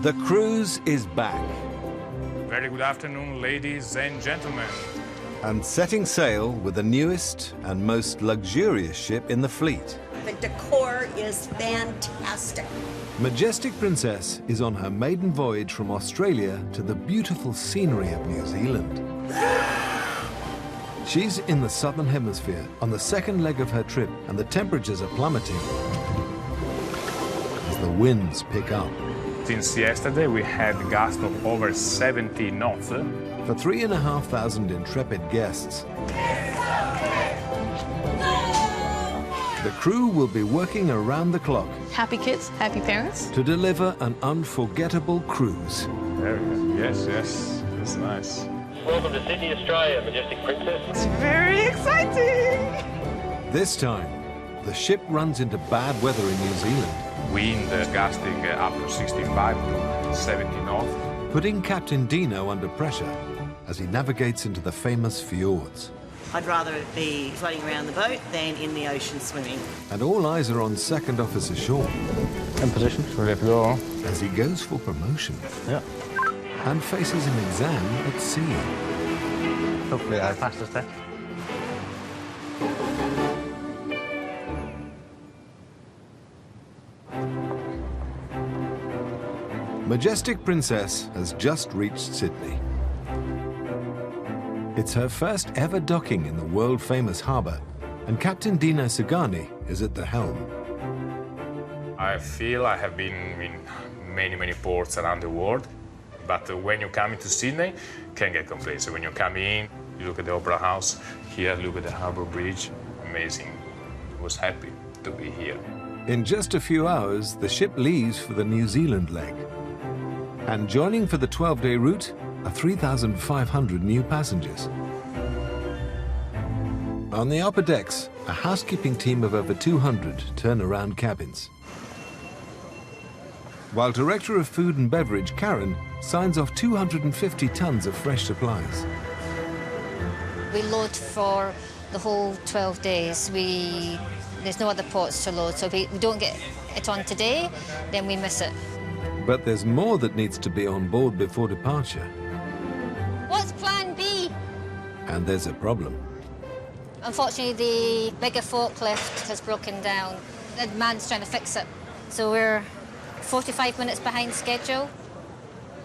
The cruise is back. Very good afternoon, ladies and gentlemen. And setting sail with the newest and most luxurious ship in the fleet. The decor is fantastic. Majestic Princess is on her maiden voyage from Australia to the beautiful scenery of New Zealand. She's in the southern hemisphere on the second leg of her trip, and the temperatures are plummeting as the winds pick up. Since yesterday, we had gusts of over 70 knots. For 3,500 intrepid guests, the crew will be working around the clock. Happy kids, happy parents. To deliver an unforgettable cruise. There we go. Yes, yes, it's nice. Welcome to Sydney, Australia, Majestic Princess. It's very exciting. This time, the ship runs into bad weather in New Zealand, Wind gusting up to 65 to 70 knots. putting Captain Dino under pressure as he navigates into the famous fjords. I'd rather be floating around the boat than in the ocean swimming. And all eyes are on Second Officer Shaw In position, ready to go. as he goes for promotion Yeah. and faces an exam at sea. Hopefully I pass this test. Majestic Princess has just reached Sydney. It's her first ever docking in the world-famous harbour, and Captain Dino Sagani is at the helm. I feel I have been in many ports around the world, but when you come into Sydney, can't get complacent. When you come in, you look at the Opera House, here look at the Harbour Bridge, amazing. I was happy to be here. In just a few hours, the ship leaves for the New Zealand leg. And joining for the 12-day route are 3,500 new passengers. On the upper decks, a housekeeping team of over 200 turn around cabins, while Director of Food and Beverage Karen signs off 250 tons of fresh supplies. We load for the whole 12 days. There's no other ports to load, so if we don't get it on today, then we miss it. But there's more that needs to be on board before departure. What's plan B? And there's a problem. Unfortunately, the bigger forklift has broken down. The man's trying to fix it. So we're 45 minutes behind schedule.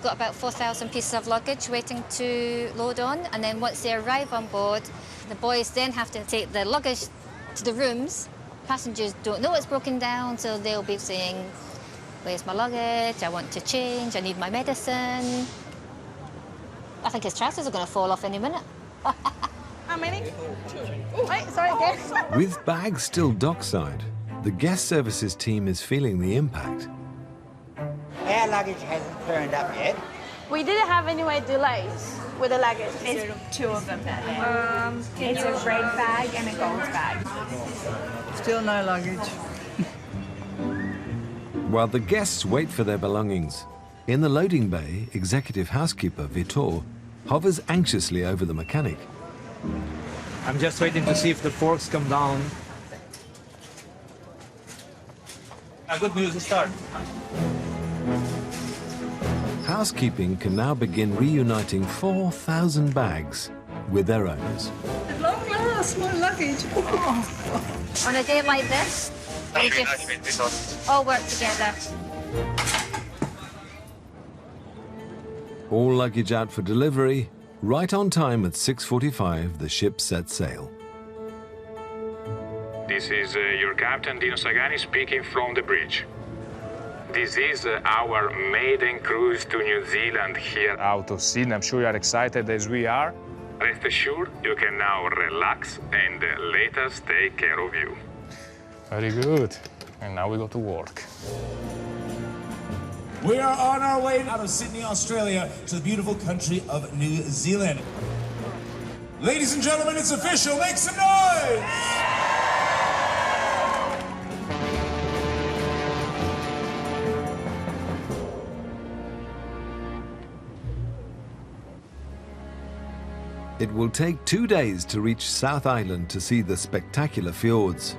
Got about 4,000 pieces of luggage waiting to load on, and then once they arrive on board, the boys then have to take the luggage to the rooms. Passengers don't know it's broken down, so they'll be saying, "Where's my luggage? I want to change, I need my medicine." I think his trousers are going to fall off any minute. How many? Oh, wait, sorry, again. With bags still dockside, the guest services team is feeling the impact. Our luggage hasn't turned up yet. We didn't have any delays with the luggage. It's two of them. It's a red bag and a gold bag. Still no luggage. While the guests wait for their belongings, in the loading bay, executive housekeeper Vitor hovers anxiously over the mechanic. I'm just waiting to see if the forks come down. Good news to start. Housekeeping can now begin reuniting 4,000 bags with their owners. At long last, my luggage. On a day like this, we just all work together. All luggage out for delivery. Right on time at 6:45, the ship sets sail. This is your captain, Dino Sagani, speaking from the bridge. This is our maiden cruise to New Zealand here out of Sydney. I'm sure you are excited as we are. Rest assured, you can now relax and let us take care of you. Very good. And now we go to work. We are on our way out of Sydney, Australia, to the beautiful country of New Zealand. Ladies and gentlemen, it's official. Make some noise! It will take 2 days to reach South Island to see the spectacular fjords.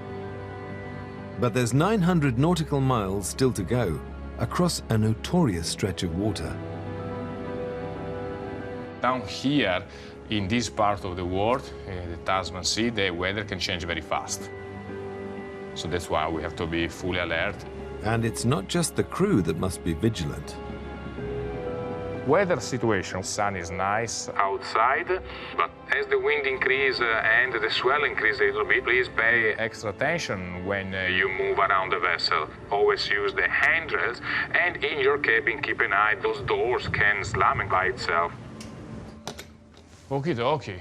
But there's 900 nautical miles still to go, across a notorious stretch of water. Down here, in this part of the world, the Tasman Sea, the weather can change very fast. So that's why we have to be fully alert. And it's not just the crew that must be vigilant. Weather situation, sun is nice outside, but as the wind increases and the swell increases a little bit, please pay extra attention when you move around the vessel. Always use the handrails, and in your cabin, keep an eye, those doors can slam by itself. Okie dokie.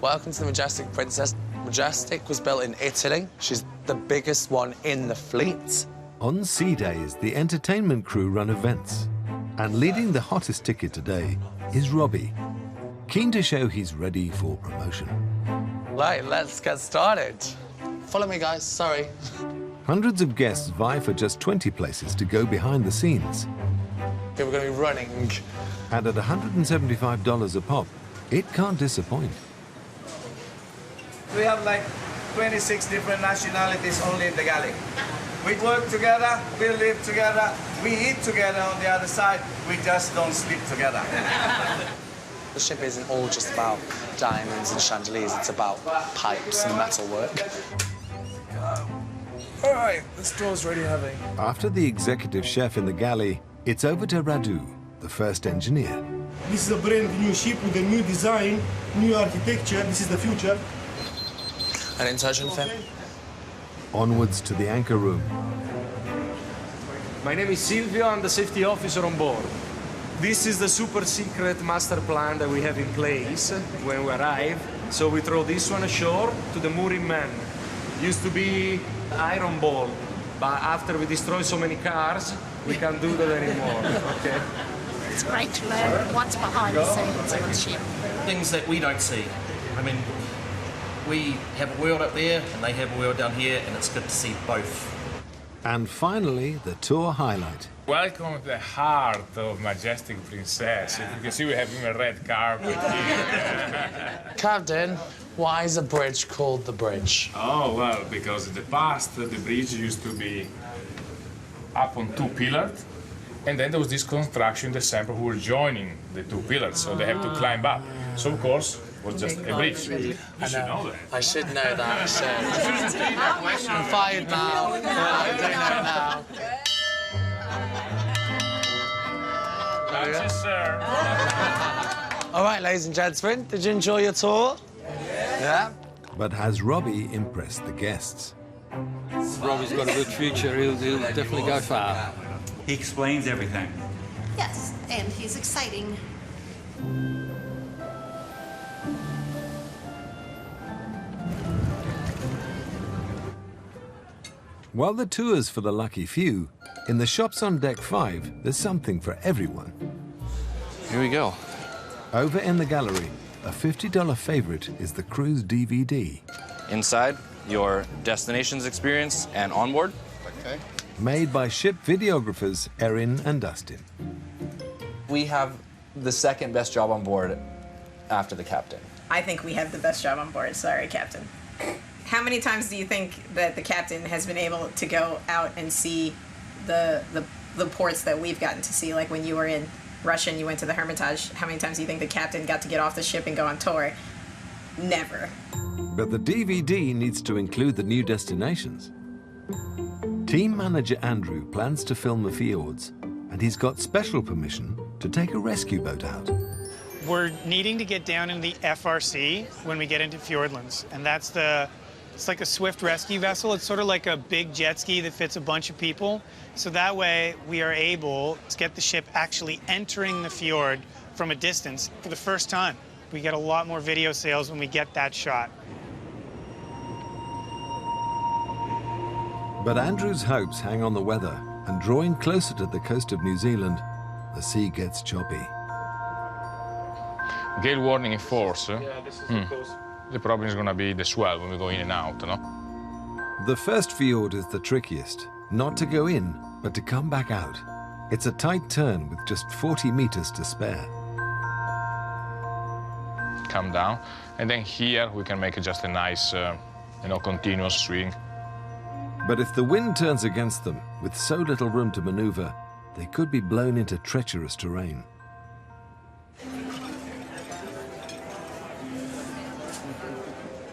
Welcome to the Majestic Princess. Majestic was built in Italy. She's the biggest one in the fleet. On sea days, the entertainment crew run events. And leading the hottest ticket today is Robbie, keen to show he's ready for promotion. Right, let's get started. Follow me, guys, sorry. Hundreds of guests vie for just 20 places to go behind the scenes. Okay, we're going to be running. And at $175 a pop, it can't disappoint. We have like 26 different nationalities only in the galley. We work together, we live together, we eat together on the other side, we just don't sleep together. The ship isn't all just about diamonds and chandeliers, it's about pipes and metalwork. All right, this door's ready heavy. After the executive chef in the galley, it's over to Radu, the first engineer. This is a brand new ship with a new design, new architecture. This is the future. An insertion fin. Onwards to the anchor room. My name is Silvio, I'm the safety officer on board. This is the super secret master plan that we have in place when we arrive. So we throw this one ashore to the mooring man. Used to be iron ball, but after we destroy so many cars, we can't do that anymore, okay? It's great to learn what's behind the scenes of the ship. Things that we don't see. I mean, we have a world up there and they have a world down here, and it's good to see both. And finally, the tour highlight. Welcome to the heart of Majestic Princess. If you can see, we have even a red carpet here. Captain, why is a bridge called the bridge? Oh, well, because in the past, the bridge used to be up on two pillars, and then there was this construction in the center who were joining the two pillars, so they have to climb up. So, of course, it was just a bridge. You should know that. I should know that, I should. I'm fired now. I don't know now. Thank you, sir. All right, ladies and gentlemen, did you enjoy your tour? Yeah. But has Robbie impressed the guests? Robbie's got a good future. He'll definitely go far. He explains everything. Yes, and he's exciting. While the tour's for the lucky few, in the shops on Deck 5, there's something for everyone. Here we go. Over in the gallery, a $50 favorite is the cruise DVD. Inside, your destinations experience and onboard. Okay. Made by ship videographers Erin and Dustin. We have the second best job on board after the captain. I think we have the best job on board. Sorry, Captain. How many times do you think that the captain has been able to go out and see the ports that we've gotten to see? Like when you were in Russia and you went to the Hermitage, how many times do you think the captain got to get off the ship and go on tour? Never. But the DVD needs to include the new destinations. Team manager Andrew plans to film the fjords, and he's got special permission to take a rescue boat out. We're needing to get down in the FRC when we get into Fjordlands, and it's like a swift rescue vessel. It's sort of like a big jet ski that fits a bunch of people. So that way we are able to get the ship actually entering the fjord from a distance for the first time. We get a lot more video sales when we get that shot. But Andrew's hopes hang on the weather, and drawing closer to the coast of New Zealand, the sea gets choppy. Gale warning in force. Yeah, this is the coast. The problem is going to be the swell when we go in and out, no? The first fjord is the trickiest. Not to go in, but to come back out. It's a tight turn with just 40 meters to spare. Come down, and then here we can make just a nice, continuous swing. But if the wind turns against them, with so little room to maneuver, they could be blown into treacherous terrain.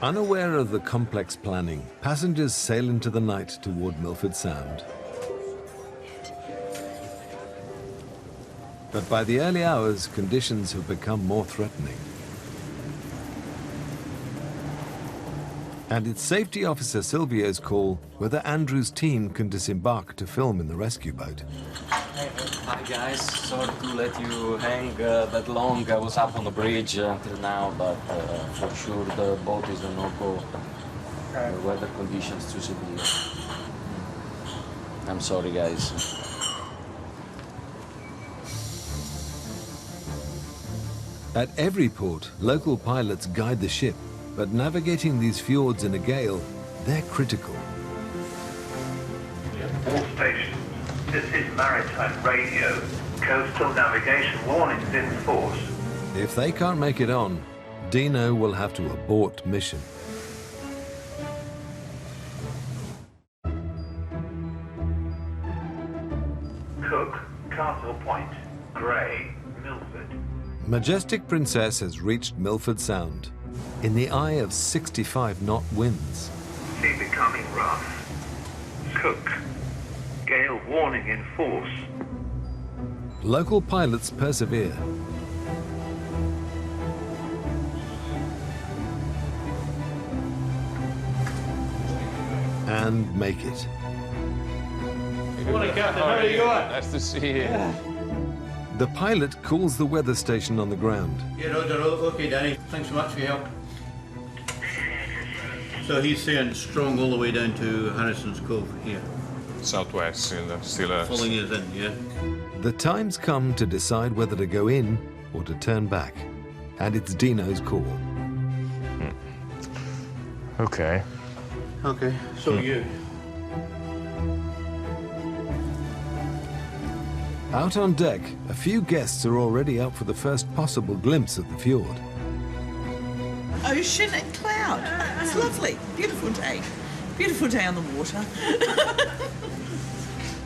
Unaware of the complex planning, passengers sail into the night toward Milford Sound. But by the early hours, conditions have become more threatening. And it's safety officer Silvio's call whether Andrew's team can disembark to film in the rescue boat. Hi guys, sorry to let you hang that long. I was up on the bridge until now, but for sure the boat is a no-go. The weather conditions too severe. I'm sorry guys. At every port, local pilots guide the ship, but navigating these fjords in a gale, they're critical. All stations, this is maritime radio. Coastal navigation warnings in force. If they can't make it on, Dino will have to abort mission. Cook, Castle Point, Grey, Milford. Majestic Princess has reached Milford Sound, in the eye of 65-knot winds. Sea becoming rough. Cook, gale warning in force. Local pilots persevere. And make it. Good morning, Captain. How are you going? Nice to see you. The pilot calls the weather station on the ground. Yeah, Roger. Okay, Danny. Thanks so much for your help. So he's saying strong all the way down to Harrison's Cove here. Southwest, still Following us in, yeah. The time's come to decide whether to go in or to turn back. And it's Dino's call. Okay. Okay, so you. Out on deck, a few guests are already out for the first possible glimpse of the fjord. Ocean and cloud. It's lovely. Beautiful day. Beautiful day on the water.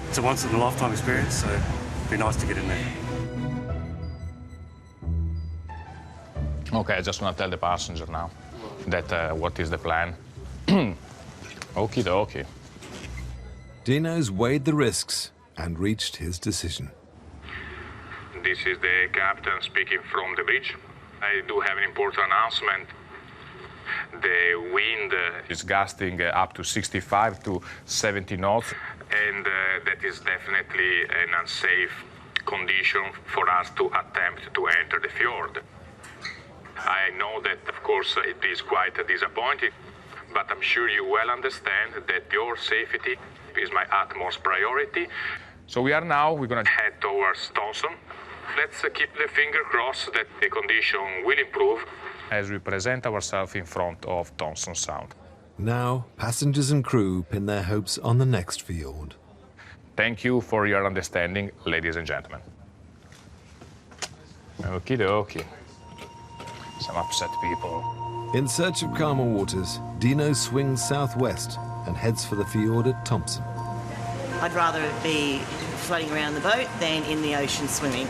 It's a once-in-a-lifetime experience, so it'd be nice to get in there. Okay, I just want to tell the passenger now that what is the plan. Okie dokie. Dino's weighed the risks and reached his decision. This is the captain speaking from the bridge. I do have an important announcement. The wind is gusting up to 65 to 70 knots, and that is definitely an unsafe condition for us to attempt to enter the fjord. I know that, of course, it is quite disappointing, but I'm sure you well understand that your safety is my utmost priority. So we're going to head towards Thompson. Let's keep the finger crossed that the condition will improve as we present ourselves in front of Thompson Sound. Now, passengers and crew pin their hopes on the next fjord. Thank you for your understanding, ladies and gentlemen. Okie dokie. Some upset people. In search of calmer waters, Dino swings southwest and heads for the fjord at Thompson. I'd rather be floating around the boat than in the ocean swimming.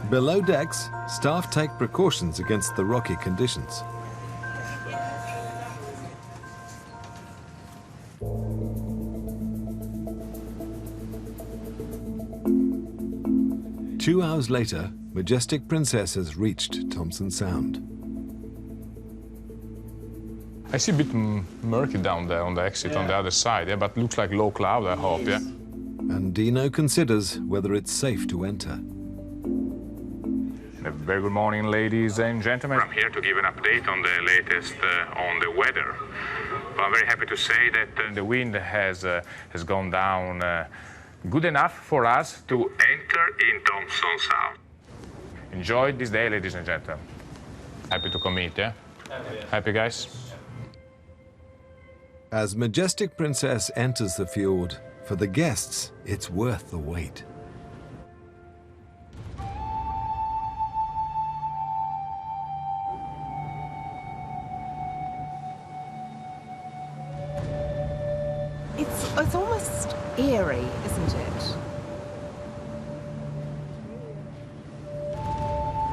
Below decks, staff take precautions against the rocky conditions. Two hours later, Majestic Princess has reached Thompson Sound. I see a bit murky down there on the exit on the other side, yeah, but looks like low cloud, I hope, yeah? And Dino considers whether it's safe to enter. A very good morning, ladies and gentlemen. I'm here to give an update on the latest on the weather. Well, I'm very happy to say that the wind has gone down good enough for us to enter in Thompson Sound. Enjoy this day, ladies and gentlemen. Happy to commit, yeah? Happy, guys? As Majestic Princess enters the fjord, for the guests, it's worth the wait. It's almost eerie, isn't it?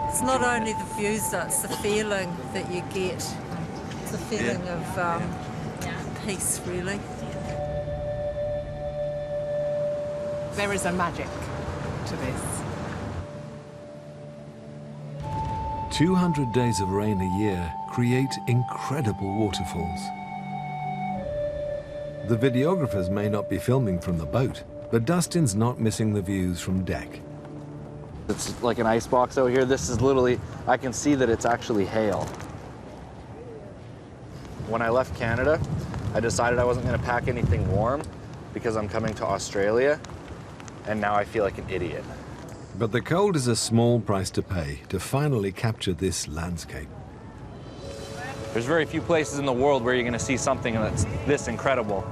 It's not only the views, though, it's the feeling that you get. It's a feeling of peace, really. There is a magic to this. 200 days of rain a year create incredible waterfalls. The videographers may not be filming from the boat, but Dustin's not missing the views from deck. It's like an ice box out here. This is literally, I can see that it's actually hail. When I left Canada, I decided I wasn't going to pack anything warm because I'm coming to Australia, and now I feel like an idiot. But the cold is a small price to pay to finally capture this landscape. There's very few places in the world where you're going to see something that's this incredible.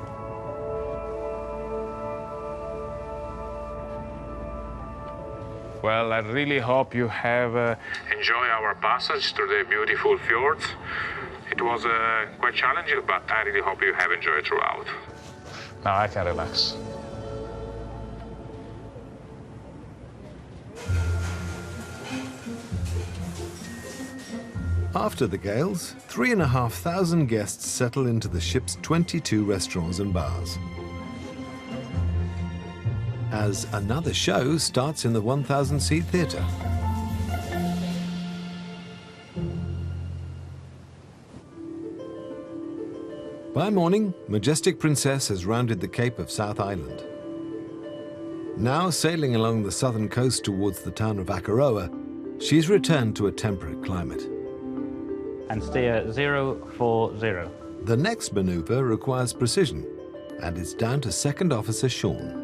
Well, I really hope you have enjoyed our passage through the beautiful fjords. It was quite challenging, but I really hope you have enjoyed throughout. Now I can relax. After the gales, 3,500 guests settle into the ship's 22 restaurants and bars, as another show starts in the 1,000-seat theatre. By morning, Majestic Princess has rounded the Cape of South Island. Now sailing along the southern coast towards the town of Akaroa, she's returned to a temperate climate. And steer 040. The next maneuver requires precision, and it's down to Second Officer Sean.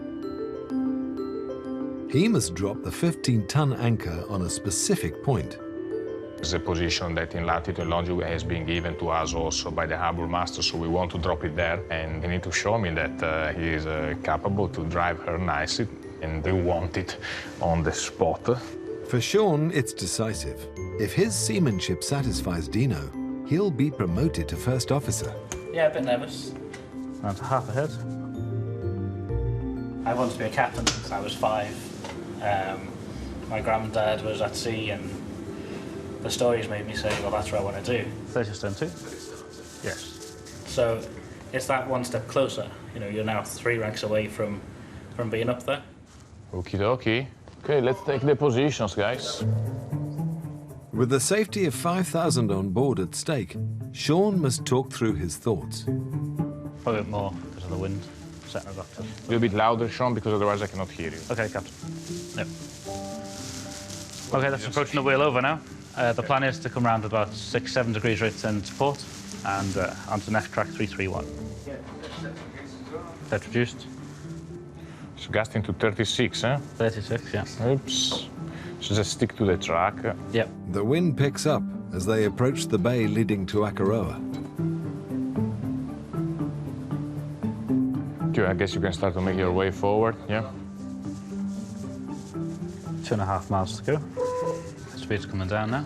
He must drop the 15-ton anchor on a specific point. It's a position that in latitude and longitude has been given to us also by the harbour master, so we want to drop it there, and we need to show me that he is capable to drive her nicely, and we want it on the spot. For Sean, it's decisive. If his seamanship satisfies Dino, he'll be promoted to first officer. Yeah, a bit nervous. Around half a head. I wanted to be a captain since I was 5. My granddad was at sea, and the stories made me say, well, that's what I want to do. 30 stone 2? Yes. So it's that one step closer. You know, you're now 3 ranks away from being up there. Okie dokie. Okay, let's take the positions, guys. With the safety of 5,000 on board at stake, Sean must talk through his thoughts. Probably a bit more because of the wind. Setting it up to. A little bit louder, Sean, because otherwise I cannot hear you. Okay, Captain. Yep. Okay, that's approaching the wheel over now. The plan is to come round about 6-7 degrees right into port and onto next track 331. That's reduced. It's gusting to 36, eh? 36, yeah. Oops. So just stick to the track. Yep. The wind picks up as they approach the bay leading to Akaroa. Okay, I guess you can start to make your way forward, yeah? 2.5 miles to go. Speed's coming down now.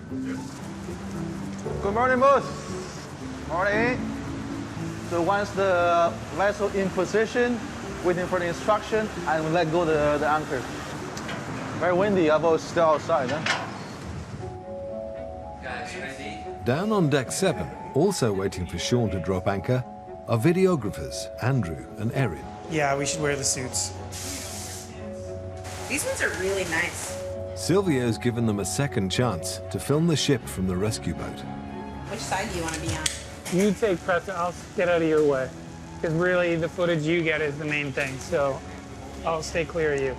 Good morning, boss. Morning. So once the vessel in position, waiting for the instruction, and we let go the anchor. Very windy, our boat's still outside, huh? Guys, ready? Down on deck 7, also waiting for Sean to drop anchor, are videographers Andrew and Erin. Yeah, we should wear the suits. These ones are really nice. Silvio's given them a second chance to film the ship from the rescue boat. Which side do you want to be on? You take precedent, I'll get out of your way. Because really, the footage you get is the main thing, so I'll stay clear of you.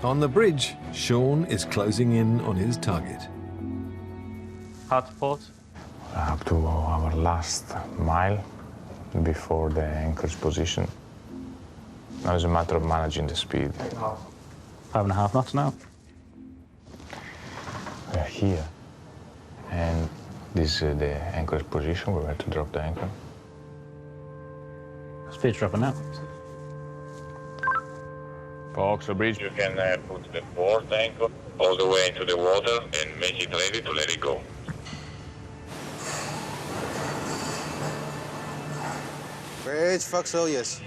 On the bridge, Sean is closing in on his target. Hard to port? Up to our last mile before the anchor's position. Now it's a matter of managing the speed. 5.5 knots now. We're here, and this is the anchor's position. We're about to drop the anchor. Speed's dropping now. Fox, the bridge. You can put the port anchor all the way into the water and make it ready to let it go. Great, foxhole, yes.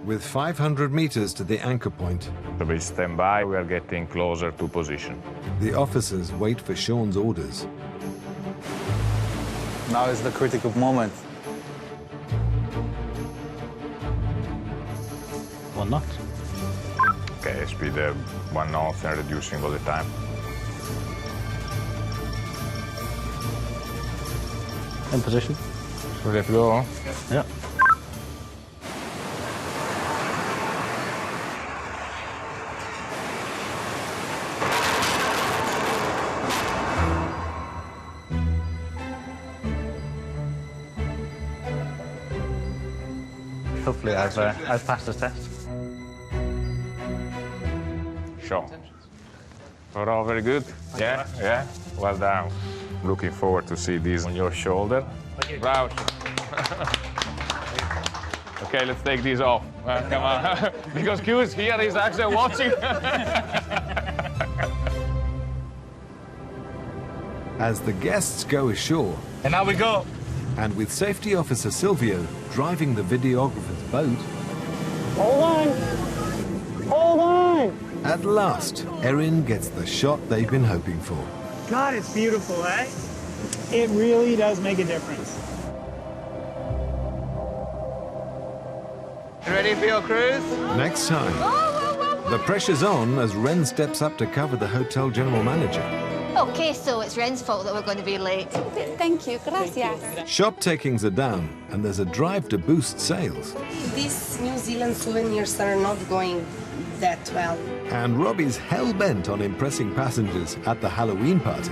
With 500 meters to the anchor point, So we stand by, we are getting closer to position. the officers wait for Sean's orders. Now is the critical moment. 1 knot. Okay, speed 1 knot and reducing all the time. In position. Ready to go? Yeah. Hopefully I've passed the test. Sure. Overall, very good. Yeah, yeah. Well done. Looking forward to see this on your shoulder. Bravo. Okay, let's take these off. Come on. Because Q's here is actually watching. As the guests go ashore, And now we go. and with safety officer Silvio driving the videographer's boat, Hold on. Hold on. at last, Erin gets the shot they've been hoping for. God, it's beautiful, eh? It really does make a difference. Ready for your cruise? Next time, the pressure's on as Ren steps up to cover the hotel general manager. Okay, so it's Ren's fault that we're going to be late. Thank you, gracias. Shop takings are down, and there's a drive to boost sales. These New Zealand souvenirs are not going that well. And Robbie's hell-bent on impressing passengers at the Halloween party.